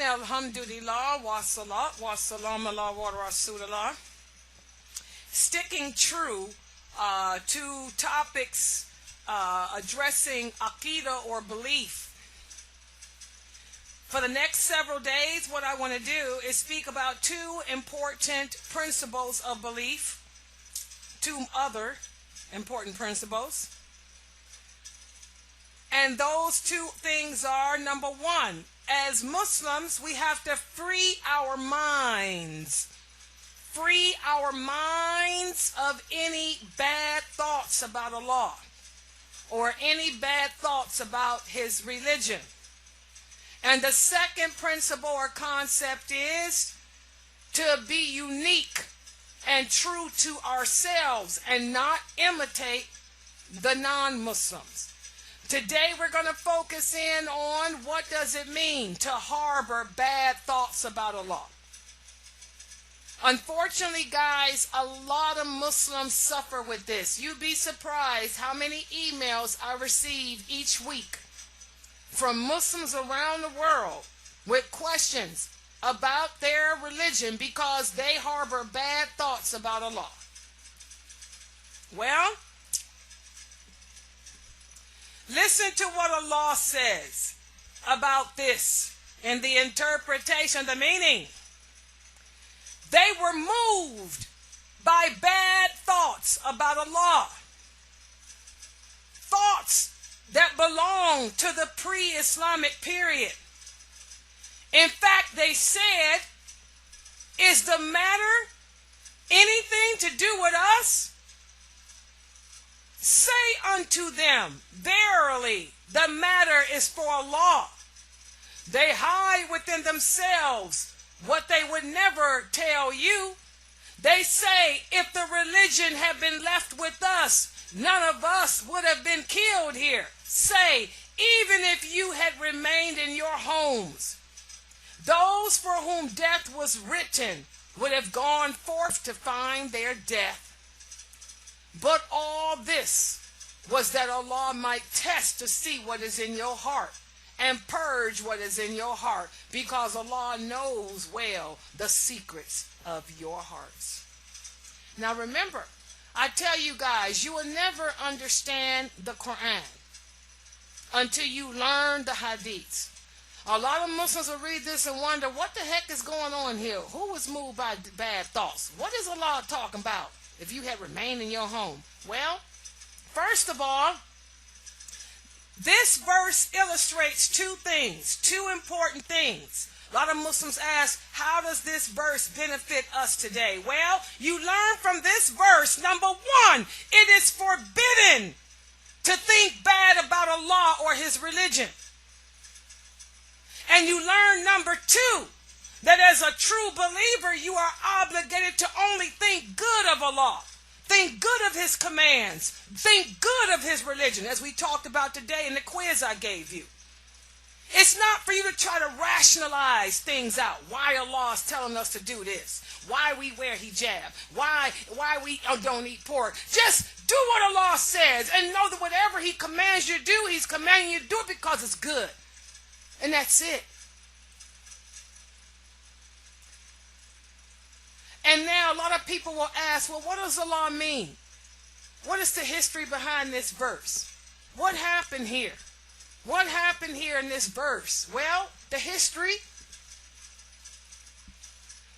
Alhamdulillah, wa salat, wa salam ala wa rasulullah. Sticking true to topics addressing aqidah or belief. For the next several days, what I want to do is speak about two important principles of belief, two other important principles. And those two things are, number one, as Muslims, we have to free our minds. Free our minds of any bad thoughts about Allah or any bad thoughts about His religion. And the second principle or concept is to be unique and true to ourselves and not imitate the non-Muslims. Today we're going to focus in on what does it mean to harbor bad thoughts about Allah. Unfortunately, guys, a lot of Muslims suffer with this. You'd be surprised how many emails I receive each week from Muslims around the world with questions about their religion because they harbor bad thoughts about Allah. Well, listen to what Allah says about this in the interpretation, the meaning. They were moved by bad thoughts about Allah. Thoughts that belong to the pre-Islamic period. In fact, they said, is the matter anything to do with us? Say unto them, verily, the matter is for Allah. They hide within themselves what they would never tell you. They say, if the religion had been left with us, none of us would have been killed here. Say, even if you had remained in your homes, those for whom death was written would have gone forth to find their death. But all this was that Allah might test to see what is in your heart and purge what is in your heart, because Allah knows well the secrets of your hearts. Now remember, I tell you guys, you will never understand the Quran until you learn the hadiths. A lot of Muslims will read this and wonder, what the heck is going on here? Who was moved by bad thoughts? What is Allah talking about? If you had remained in your home. Well, first of all, this verse illustrates two things, two important things. A lot of Muslims ask, how does this verse benefit us today? Well, you learn from this verse, number one, it is forbidden to think bad about Allah or His religion. And you learn, number two, that as a true believer, you are obligated to only think good of Allah. Think good of His commands. Think good of His religion, as we talked about today in the quiz I gave you. It's not for you to try to rationalize things out. Why Allah is telling us to do this. Why we wear hijab. Why we don't eat pork. Just do what Allah says and know that whatever He commands you to do, He's commanding you to do it because it's good. And that's it. And now a lot of people will ask, well, what does Allah mean? What is the history behind this verse? What happened here? What happened here in this verse? Well, the history.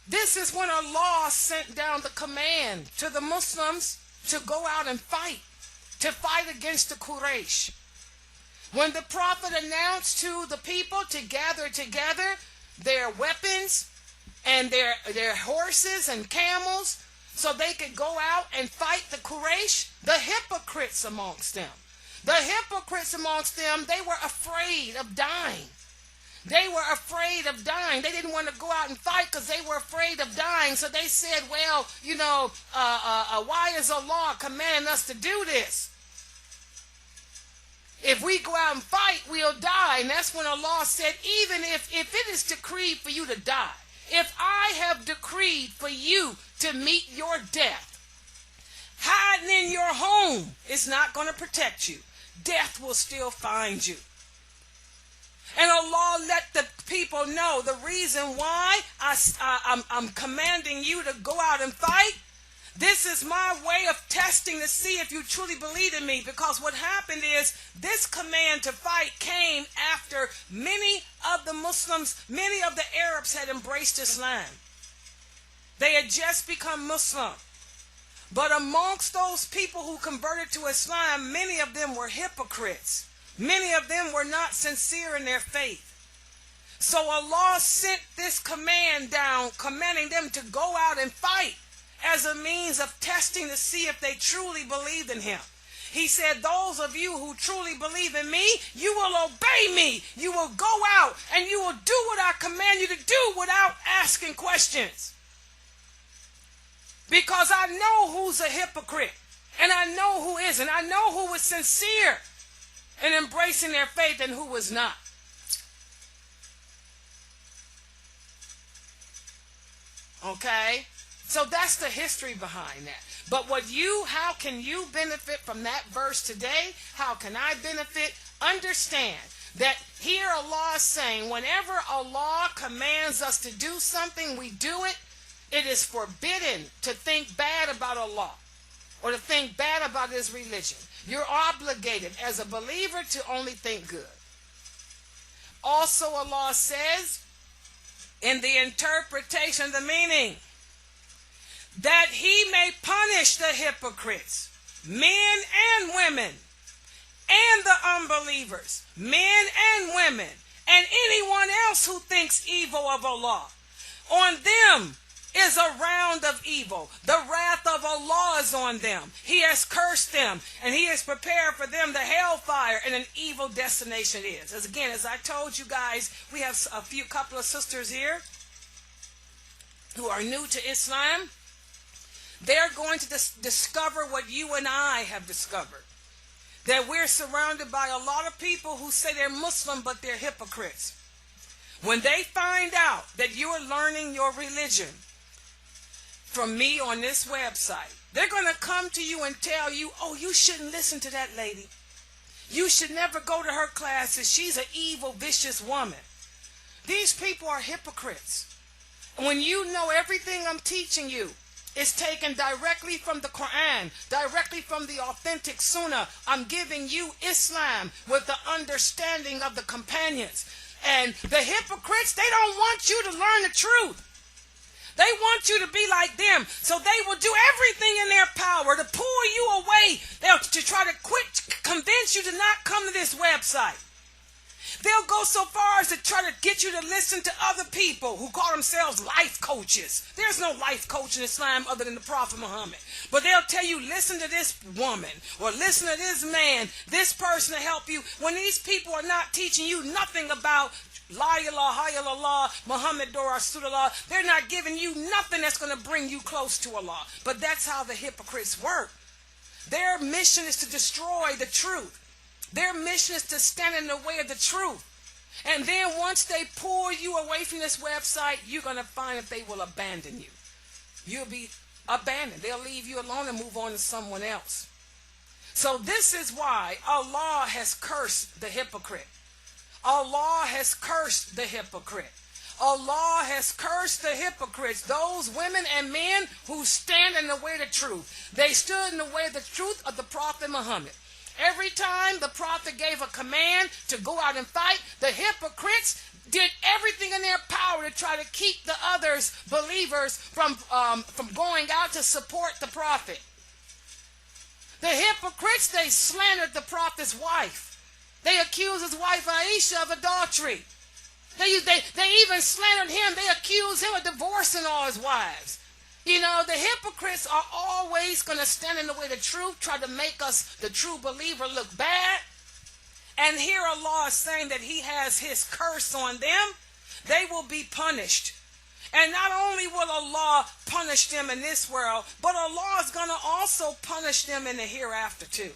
This is when Allah sent down the command to the Muslims to go out and to fight against the Quraysh. When the Prophet announced to the people to gather together their weapons and their horses and camels so they could go out and fight the Quraysh, the hypocrites amongst them. The hypocrites amongst them, they were afraid of dying. They were afraid of dying. They didn't want to go out and fight because they were afraid of dying. So they said, well, why is Allah commanding us to do this? If we go out and fight, we'll die. And that's when Allah said, even if it is decreed for you to die, if I have decreed for you to meet your death, hiding in your home is not going to protect you. Death will still find you. And Allah let the people know the reason why I'm commanding you to go out and fight. This is my way of testing to see if you truly believe in me. Because what happened is this command to fight came after many of the Muslims, many of the Arabs had embraced Islam. They had just become Muslim. But amongst those people who converted to Islam, many of them were hypocrites. Many of them were not sincere in their faith. So Allah sent this command down, commanding them to go out and fight as a means of testing to see if they truly believed in him. He said, those of you who truly believe in me, you will obey me. You will go out and you will do what I command you to do without asking questions. Because I know who's a hypocrite, and I know who isn't. I know who was sincere in embracing their faith and who was not. Okay? So that's the history behind that. But how can you benefit from that verse today? How can I benefit? Understand that here Allah is saying, whenever Allah commands us to do something, we do it. It is forbidden to think bad about Allah or to think bad about his religion. You're obligated as a believer to only think good. Also, Allah says in the interpretation of the meaning that he may punish the hypocrites, men and women, and the unbelievers, men and women, and anyone else who thinks evil of Allah. On them is a round of evil. The wrath of Allah is on them. He has cursed them, and he has prepared for them the hellfire, and an evil destination is. As I told you guys, we have a couple of sisters here who are new to Islam. They're going to discover what you and I have discovered. That we're surrounded by a lot of people who say they're Muslim, but they're hypocrites. When they find out that you're learning your religion from me on this website, they're going to come to you and tell you, oh, you shouldn't listen to that lady. You should never go to her classes. She's an evil, vicious woman. These people are hypocrites. When you know everything I'm teaching you is taken directly from the Quran, directly from the authentic Sunnah, I'm giving you Islam with the understanding of the companions. And the hypocrites, they don't want you to learn the truth. They want you to be like them. So they will do everything in their power to pull you away. To try to convince you to not come to this website. They'll go so far as to try to get you to listen to other people who call themselves life coaches. There's no life coach in Islam other than the Prophet Muhammad. But they'll tell you, listen to this woman or listen to this man, this person to help you, when these people are not teaching you nothing about La ilaha illallah, Muhammad Rasulullah. They're not giving you nothing that's going to bring you close to Allah. But that's how the hypocrites work. Their mission is to destroy the truth. Their mission is to stand in the way of the truth. And then once they pull you away from this website, you're going to find that they will abandon you. You'll be abandoned. They'll leave you alone and move on to someone else. So this is why Allah has cursed the hypocrite. Allah has cursed the hypocrite. Allah has cursed the hypocrites, those women and men who stand in the way of the truth. They stood in the way of the truth of the Prophet Muhammad. Every time the Prophet gave a command to go out and fight, the hypocrites did everything in their power to try to keep the others, believers, from going out to support the Prophet. The hypocrites, they slandered the Prophet's wife. They accused his wife Aisha of adultery. They even slandered him. They accused him of divorcing all his wives. You know, the hypocrites are always going to stand in the way of the truth, try to make us, the true believer, look bad. And here Allah is saying that he has his curse on them. They will be punished. And not only will Allah punish them in this world, but Allah is going to also punish them in the hereafter too.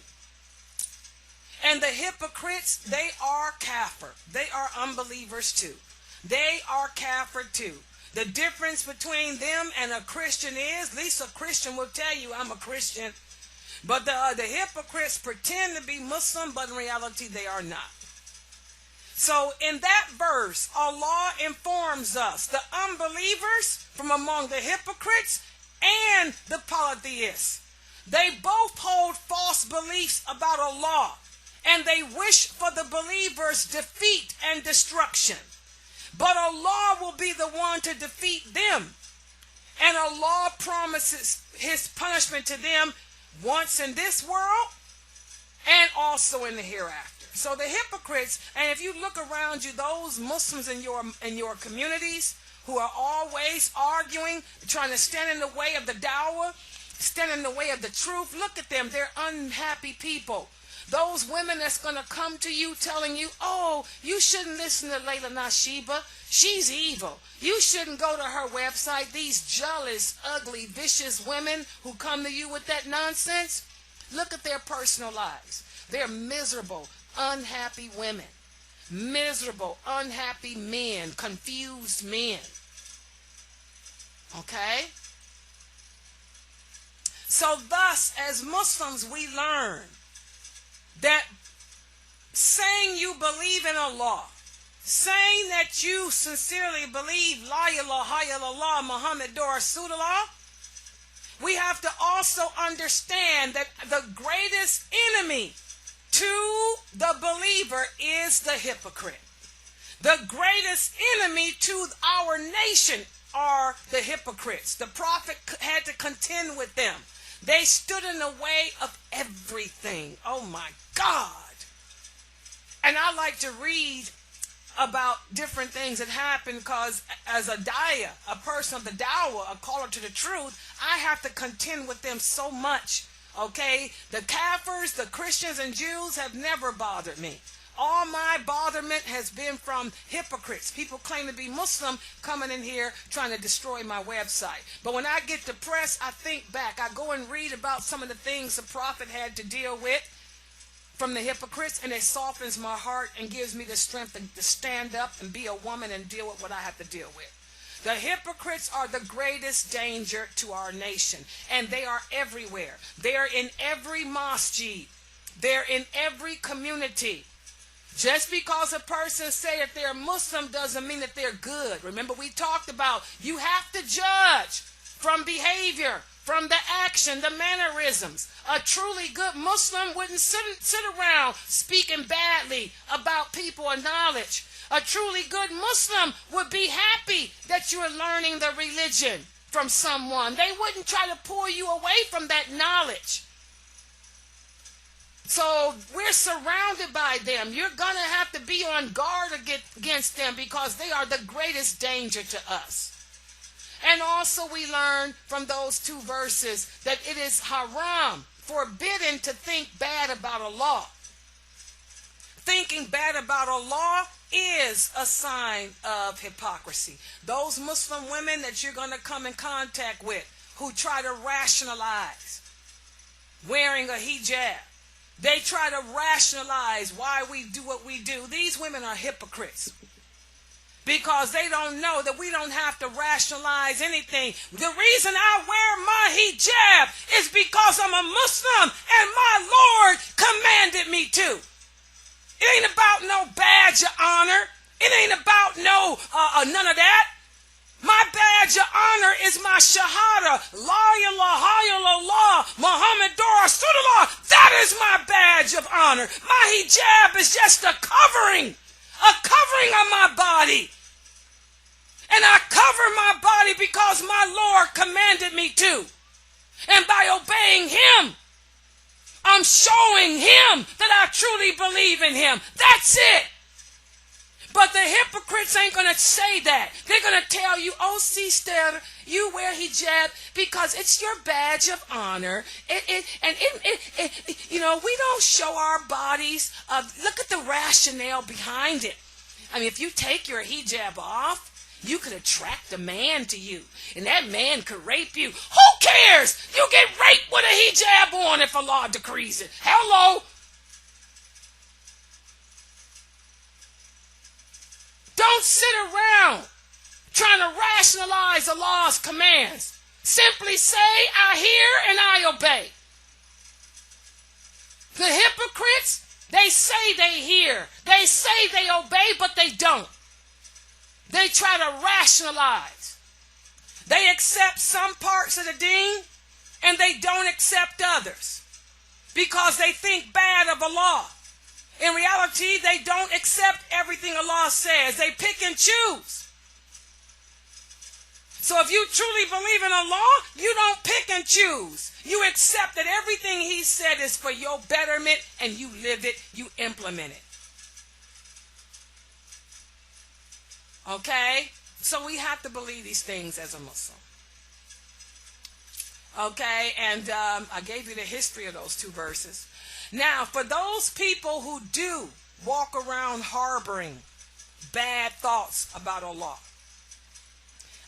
And the hypocrites, they are kafir. They are unbelievers too. They are kafir too. The difference between them and a Christian is, at least a Christian will tell you, I'm a Christian. But the hypocrites pretend to be Muslim, but in reality they are not. So in that verse, Allah informs us, the unbelievers from among the hypocrites and the polytheists, they both hold false beliefs about Allah, and they wish for the believers' defeat and destruction. But Allah will be the one to defeat them. And Allah promises his punishment to them once in this world and also in the hereafter. So the hypocrites, and if you look around you, those Muslims in your communities who are always arguing, trying to stand in the way of the dawah, stand in the way of the truth, look at them. They're unhappy people. Those women that's going to come to you telling you, oh, you shouldn't listen to Laila Nasheeba. She's evil. You shouldn't go to her website. These jealous, ugly, vicious women who come to you with that nonsense, look at their personal lives. They're miserable, unhappy women. Miserable, unhappy men, confused men. Okay? So thus, as Muslims, we learn that saying you believe in Allah, saying that you sincerely believe La ilaha illallah Muhammadur Rasulullah, we have to also understand that the greatest enemy to the believer is the hypocrite. The greatest enemy to our nation are the hypocrites. The Prophet had to contend with them. They stood in the way of everything. Oh my God. And I like to read about different things that happen because as a daya, a person of the dawah, a caller to the truth, I have to contend with them so much. Okay? The Kafirs, the Christians and Jews have never bothered me. All my botherment has been from hypocrites. People claim to be Muslim coming in here trying to destroy my website. But when I get depressed, I think back. I go and read about some of the things the Prophet had to deal with from the hypocrites, and it softens my heart and gives me the strength to stand up and be a woman and deal with what I have to deal with. The hypocrites are the greatest danger to our nation, and they are everywhere. They are in every masjid. They're in every community. Just because a person say that they're Muslim doesn't mean that they're good. Remember, we talked about you have to judge from behavior, from the action, the mannerisms. A truly good Muslim wouldn't sit around speaking badly about people of knowledge. A truly good Muslim would be happy that you are learning the religion from someone. They wouldn't try to pull you away from that knowledge. So we're surrounded by them. You're going to have to be on guard against them because they are the greatest danger to us. And also we learn from those two verses that it is haram, forbidden to think bad about Allah. Thinking bad about Allah is a sign of hypocrisy. Those Muslim women that you're going to come in contact with who try to rationalize wearing a hijab, they try to rationalize why we do what we do. These women are hypocrites because they don't know that we don't have to rationalize anything. The reason I wear my hijab is because I'm a Muslim and my Lord commanded me to. It ain't about no badge of honor. It ain't about none of that. My badge of honor is my shahada. La ilaha illallah Muhammadur Rasulullah. That is my badge of honor. My hijab is just a covering on my body. And I cover my body because my Lord commanded me to. And by obeying him, I'm showing him that I truly believe in him. That's it. But the hypocrites ain't going to say that. They're going to tell you, oh, sister, you wear hijab because it's your badge of honor. We don't show our bodies. Look at the rationale behind it. I mean, if you take your hijab off, you could attract a man to you, and that man could rape you. Who cares? You get raped with a hijab on if Allah decrees it. Hello? Don't sit around trying to rationalize Allah's commands. Simply say, I hear and I obey. The hypocrites, they say they hear. They say they obey, but they don't. They try to rationalize. They accept some parts of the deen and they don't accept others because they think bad of Allah. In reality, they don't accept everything Allah says. They pick and choose. So if you truly believe in Allah, you don't pick and choose. You accept that everything He said is for your betterment and you live it, you implement it. Okay? So we have to believe these things as a Muslim. Okay? And I gave you the history of those two verses. Now, for those people who do walk around harboring bad thoughts about Allah,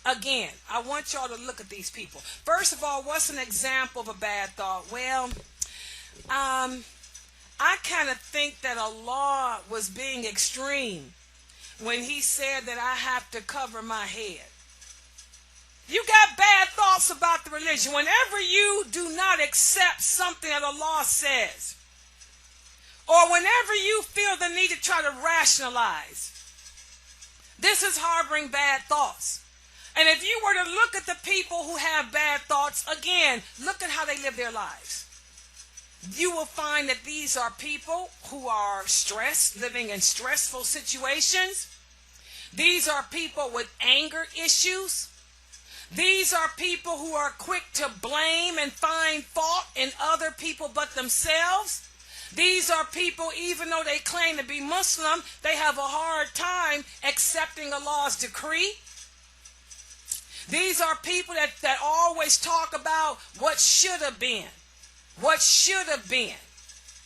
again, I want y'all to look at these people. First of all, what's an example of a bad thought? Well, I kind of think that Allah was being extreme when He said that I have to cover my head. You got bad thoughts about the religion. Whenever you do not accept something that Allah says, or whenever you feel the need to try to rationalize, this is harboring bad thoughts. And if you were to look at the people who have bad thoughts, again, look at how they live their lives. You will find that these are people who are stressed, living in stressful situations. These are people with anger issues. These are people who are quick to blame and find fault in other people but themselves. These are people, even though they claim to be Muslim, they have a hard time accepting Allah's decree. These are people that always talk about what should have been,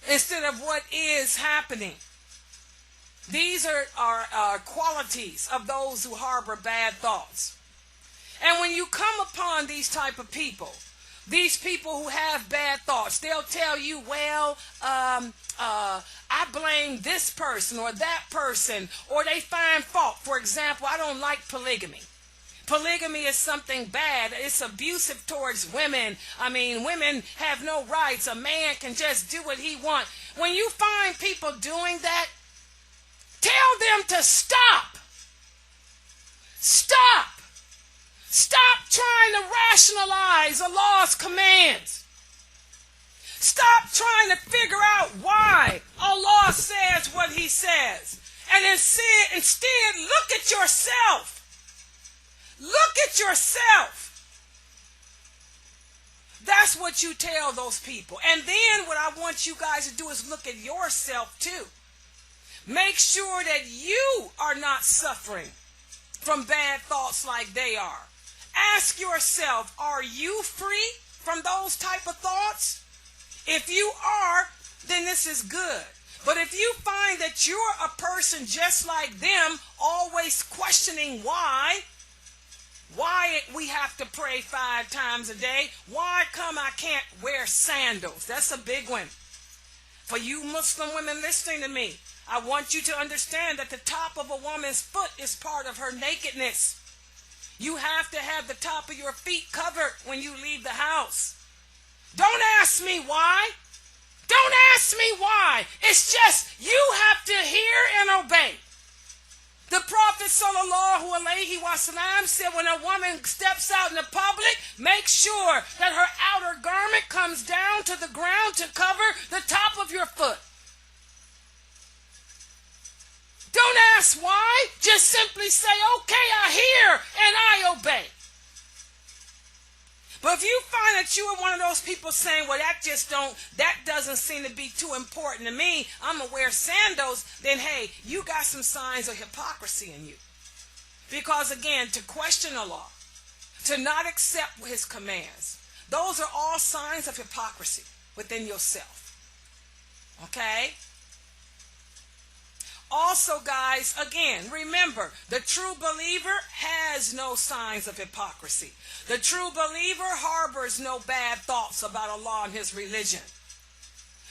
instead of what is happening. These are qualities of those who harbor bad thoughts. And when you come upon these type of people, these people who have bad thoughts, they'll tell you, well, I blame this person or that person, or they find fault. For example, I don't like polygamy. Polygamy is something bad. It's abusive towards women. I mean, women have no rights. A man can just do what he wants. When you find people doing that, tell them to stop. Stop. Stop trying to rationalize Allah's commands. Stop trying to figure out why Allah says what He says. And instead, look at yourself. Look at yourself. That's what you tell those people. And then what I want you guys to do is look at yourself too. Make sure that you are not suffering from bad thoughts like they are. Ask yourself, are you free from those type of thoughts? If you are, then this is good. But if you find that you're a person just like them, always questioning why we have to pray 5 times a day, why come I can't wear sandals? That's a big one. For you Muslim women listening to me, I want you to understand that the top of a woman's foot is part of her nakedness. You have to have the top of your feet covered when you leave the house. Don't ask me why. Don't ask me why. It's just you have to hear and obey. The Prophet ﷺ said when a woman steps out in the public, make sure that her outer garment comes down to the ground to cover the top of your foot. Don't ask why. Just simply say, okay, I hear and I obey. But if you find that you are one of those people saying, well, that doesn't seem to be too important to me, I'm going to wear sandals, then hey, you got some signs of hypocrisy in you. Because again, to question Allah, to not accept His commands, those are all signs of hypocrisy within yourself. Okay? Also, guys, again, remember, the true believer has no signs of hypocrisy. The true believer harbors no bad thoughts about Allah and His religion.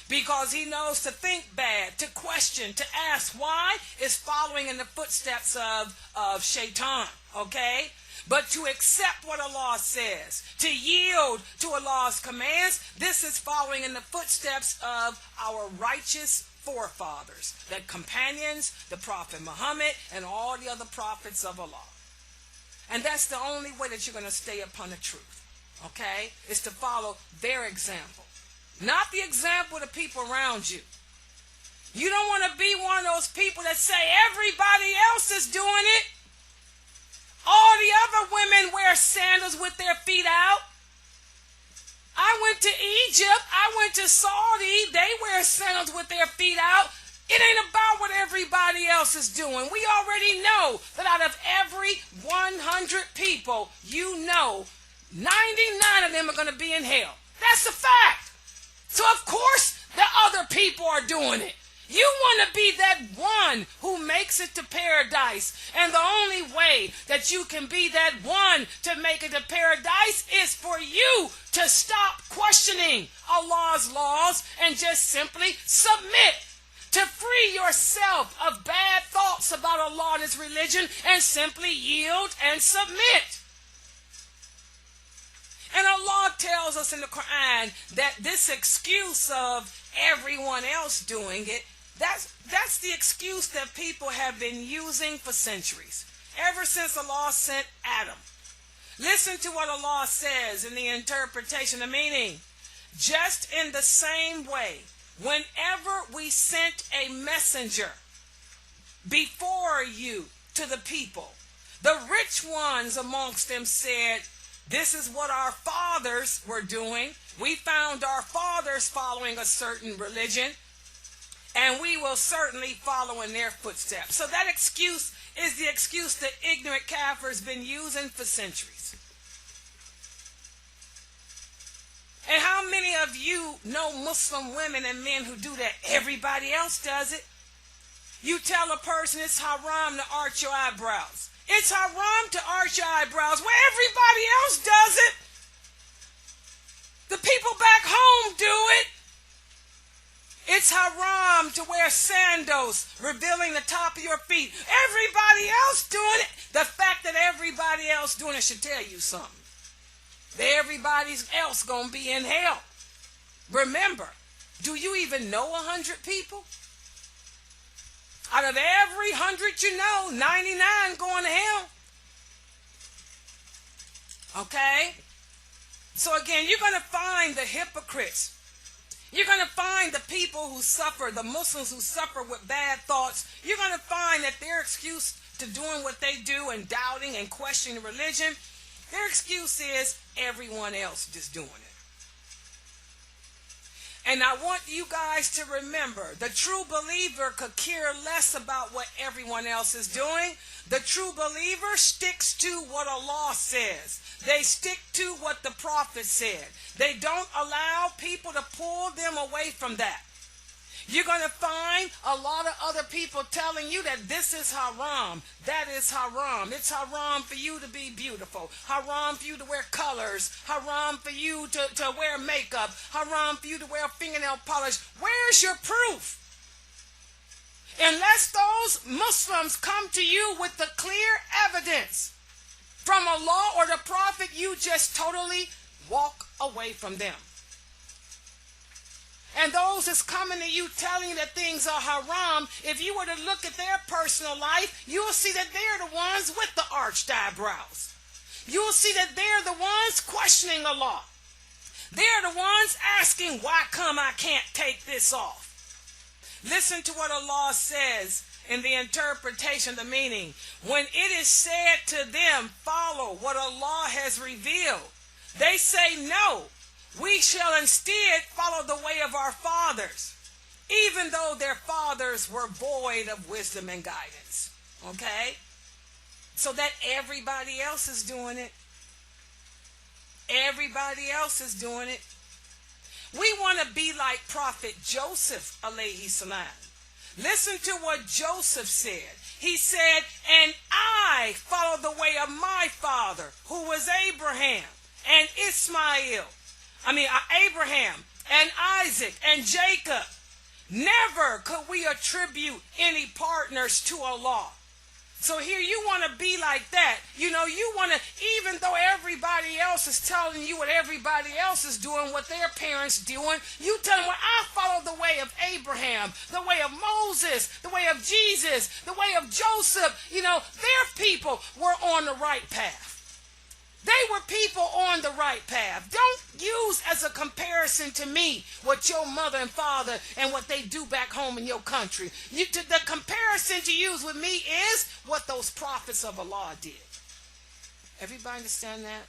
because he knows to think bad, to question, to ask why is following in the footsteps of Shaitan, okay? But to accept what Allah says, to yield to Allah's commands, this is following in the footsteps of our righteous forefathers, the companions, the Prophet Muhammad, and all the other prophets of Allah. And that's the only way that you're going to stay upon the truth, okay? Is to follow their example, not the example of the people around you. You don't want to be one of those people that say everybody else is doing it. All the other women wear sandals with their feet out. I went to Egypt. I went to Saudi. They wear sandals with their feet out. It ain't about what everybody else is doing. We already know that out of every 100 people, you know 99 of them are going to be in hell. That's a fact. So of course the other people are doing it. You want to be that one who makes it to paradise. And the only way that you can be that one to make it to paradise is for you to stop questioning Allah's laws and just simply submit. To free yourself of bad thoughts about Allah and His religion and simply yield and submit. And Allah tells us in the Quran that this excuse of everyone else doing it, that's the excuse that people have been using for centuries, ever since Allah sent Adam. Listen to what Allah says in the interpretation, the meaning. Just in the same way, whenever we sent a messenger before you to the people, the rich ones amongst them said, this is what our fathers were doing. We found our fathers following a certain religion, and we will certainly follow in their footsteps. So that excuse is the excuse that ignorant kafirs been using for centuries. And how many of you know Muslim women and men who do that? Everybody else does it. You tell a person it's haram to arch your eyebrows. It's haram to arch your eyebrows. Well, everybody else does it. The people back home do it. It's haram to wear sandals, revealing the top of your feet. Everybody else doing it. The fact that everybody else doing it should tell you something. Everybody else gonna be in hell. Remember, do you even know 100 people? Out of every 100 you know, 99 going to hell. Okay? So again, you're going to find the hypocrites. You're going to find the people who suffer, the Muslims who suffer with bad thoughts. You're going to find that their excuse to doing what they do and doubting and questioning religion, their excuse is everyone else just doing it. And I want you guys to remember, the true believer could care less about what everyone else is doing. The true believer sticks to what Allah says. They stick to what the Prophet said. They don't allow people to pull them away from that. You're going to find a lot of other people telling you that this is haram, that is haram. It's haram for you to be beautiful, haram for you to wear colors, haram for you to wear makeup, haram for you to wear fingernail polish. Where's your proof? Unless those Muslims come to you with the clear evidence from Allah or the Prophet, you just totally walk away from them. And those that's coming to you telling you that things are haram, if you were to look at their personal life, you'll see that they're the ones with the arched eyebrows. You'll see that they're the ones questioning Allah. They're the ones asking, why come I can't take this off? Listen to what Allah says in the interpretation, the meaning. When it is said to them, follow what Allah has revealed, they say no. We shall instead follow the way of our fathers, even though their fathers were void of wisdom and guidance. Okay? So that everybody else is doing it. Everybody else is doing it. We want to be like Prophet Joseph, alayhi salam. Listen to what Joseph said. He said, and I follow the way of my father, who was Abraham and Ishmael. Abraham and Isaac and Jacob. Never could we attribute any partners to Allah. So here you want to be like that. You know, you want to, even though everybody else is telling you what everybody else is doing, what their parents doing, you tell them, well, I follow the way of Abraham, the way of Moses, the way of Jesus, the way of Joseph. You know, their people were on the right path. They were people on the right path. Don't use as a comparison to me what your mother and father and what they do back home in your country. The comparison to use with me is what those prophets of Allah did. Everybody understand that?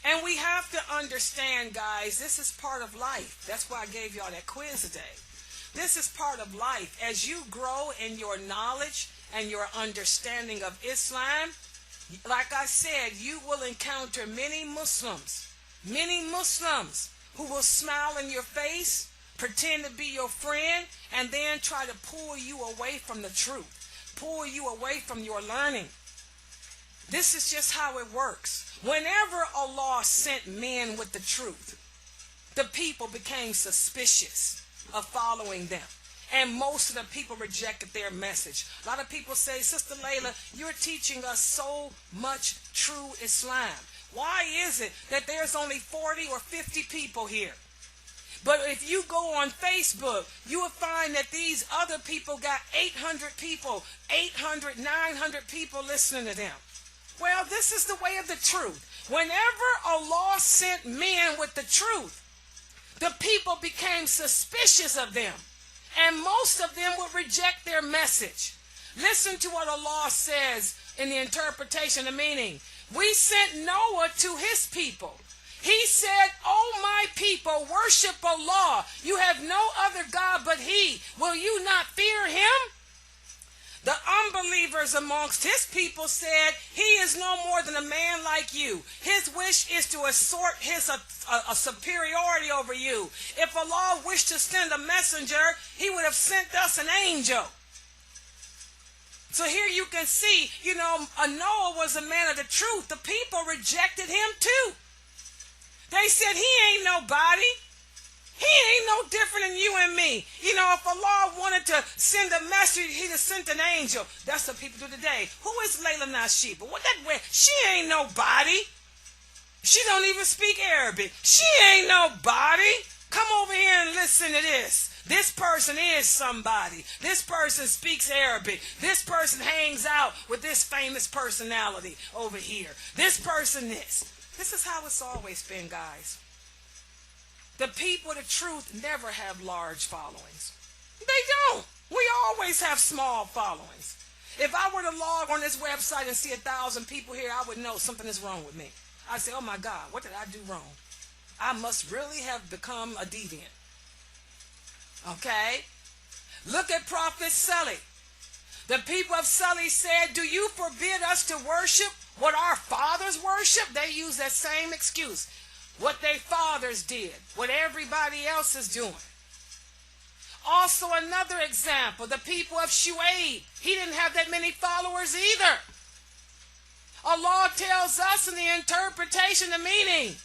And we have to understand, guys, this is part of life. That's why I gave y'all that quiz today. This is part of life. As you grow in your knowledge and your understanding of Islam, like I said, you will encounter many Muslims who will smile in your face, pretend to be your friend, and then try to pull you away from the truth, pull you away from your learning. This is just how it works. Whenever Allah sent men with the truth, the people became suspicious of following them. And most of the people rejected their message. A lot of people say, Sister Laila, you're teaching us so much true Islam. Why is it that there's only 40 or 50 people here? But if you go on Facebook, you will find that these other people got 800 people, 800, 900 people listening to them. Well, this is the way of the truth. Whenever Allah sent men with the truth, the people became suspicious of them. And most of them will reject their message. Listen to what Allah says in the interpretation, the meaning. We sent Noah to his people. He said, "O my people, worship Allah. You have no other God but He. Will you not fear Him?" The unbelievers amongst his people said, "He is no more than a man like you. His wish is to assert his a superiority over you. If Allah wished to send a messenger, He would have sent us an angel." So here you can see, Noah was a man of the truth. The people rejected him too. They said, "He ain't nobody. He ain't no different than you and me. If Allah wanted to send a message, He'd have sent an angel." That's what people do today. Who is Laila Nasheeba? What that way? She ain't nobody. She don't even speak Arabic. She ain't nobody. Come over here and listen to this. This person is somebody. This person speaks Arabic. This person hangs out with this famous personality over here. This person this. This is how it's always been, guys. The people of the truth never have large followings. They don't. We always have small followings. If I were to log on this website and see 1,000 people here, I would know something is wrong with me. I'd say, "Oh my God, what did I do wrong? I must really have become a deviant." Okay? Look at Prophet Sully. The people of Sully said, "Do you forbid us to worship what our fathers worship?" They use that same excuse. What their fathers did, what everybody else is doing. Also another example, the people of Shu'aib. He didn't have that many followers either. Allah tells us in the interpretation, the meaning,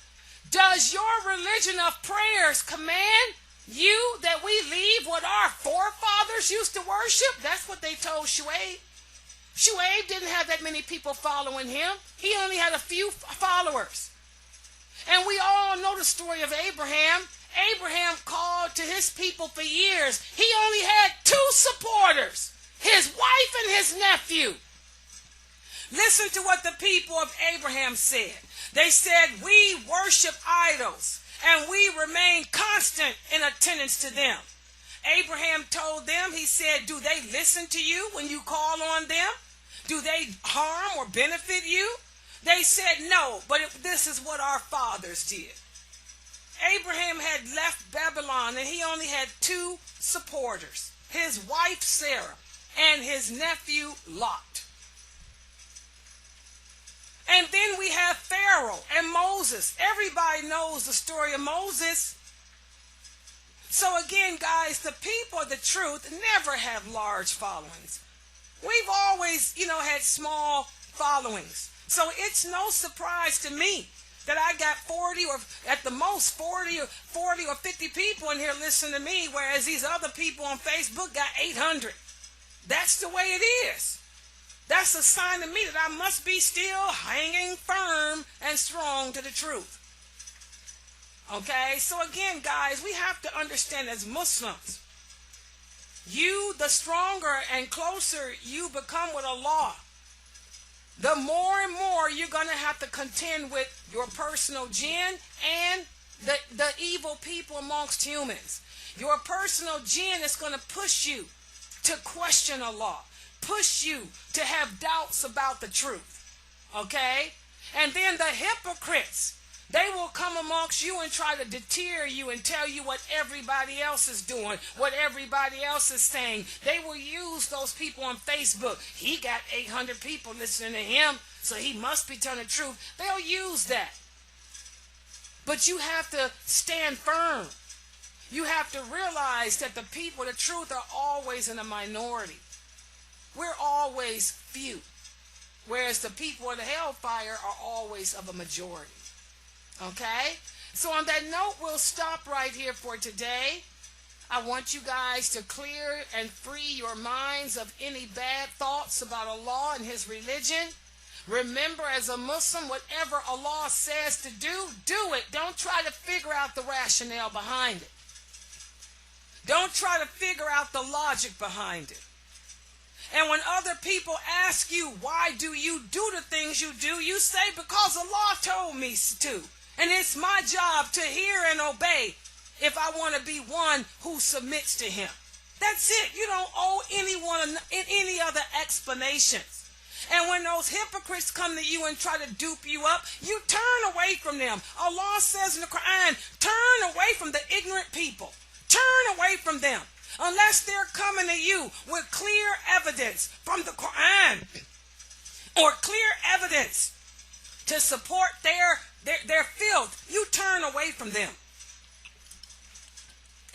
"Does your religion of prayers command you that we leave what our forefathers used to worship?" That's what they told Shu'aib. Shu'aib didn't have that many people following him. He only had a few followers. And we all know the story of Abraham. Abraham called to his people for years. He only had 2 supporters, his wife and his nephew. Listen to what the people of Abraham said. They said, "We worship idols, and we remain constant in attendance to them." Abraham told them, he said, "Do they listen to you when you call on them? Do they harm or benefit you?" They said, "No, but this is what our fathers did." Abraham had left Babylon and he only had 2 supporters, his wife Sarah and his nephew Lot. And then we have Pharaoh and Moses. Everybody knows the story of Moses. So again, guys, the people of the truth never have large followings. We've always, had small followings. So it's no surprise to me that I got 40 or at the most 40 or 50 people in here listening to me, whereas these other people on Facebook got 800. That's the way it is. That's a sign to me that I must be still hanging firm and strong to the truth. Okay, so again, guys, we have to understand as Muslims, the stronger and closer you become with Allah, the more and more you're going to have to contend with your personal jinn and the evil people amongst humans. Your personal jinn is going to push you to question Allah, push you to have doubts about the truth. Okay? And then the hypocrites, they will come amongst you and try to deter you and tell you what everybody else is doing, what everybody else is saying. They will use those people on Facebook. He got 800 people listening to him, so he must be telling the truth. They'll use that. But you have to stand firm. You have to realize that the people, the truth, are always in a minority. We're always few, whereas the people of the hellfire are always of a majority. Okay? So on that note, we'll stop right here for today. I want you guys to clear and free your minds of any bad thoughts about Allah and His religion. Remember, as a Muslim, whatever Allah says to do, do it. Don't try to figure out the rationale behind it. Don't try to figure out the logic behind it. And when other people ask you, why do you do the things you do, you say, because Allah told me to. And it's my job to hear and obey if I want to be one who submits to Him. That's it. You don't owe anyone any other explanations. And when those hypocrites come to you and try to dupe you up, you turn away from them. Allah says in the Quran, turn away from the ignorant people. Turn away from them. Unless they're coming to you with clear evidence from the Quran or clear evidence to support their filth, you turn away from them.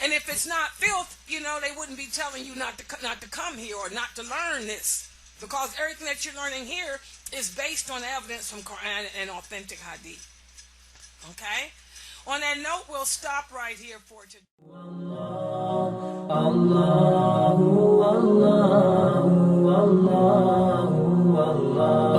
And if it's not filth, they wouldn't be telling you not to come here or not to learn this, because everything that you're learning here is based on evidence from Quran and authentic hadith. Okay? On that note, we'll stop right here for today. Allahu, Allahu, Allahu, Allahu.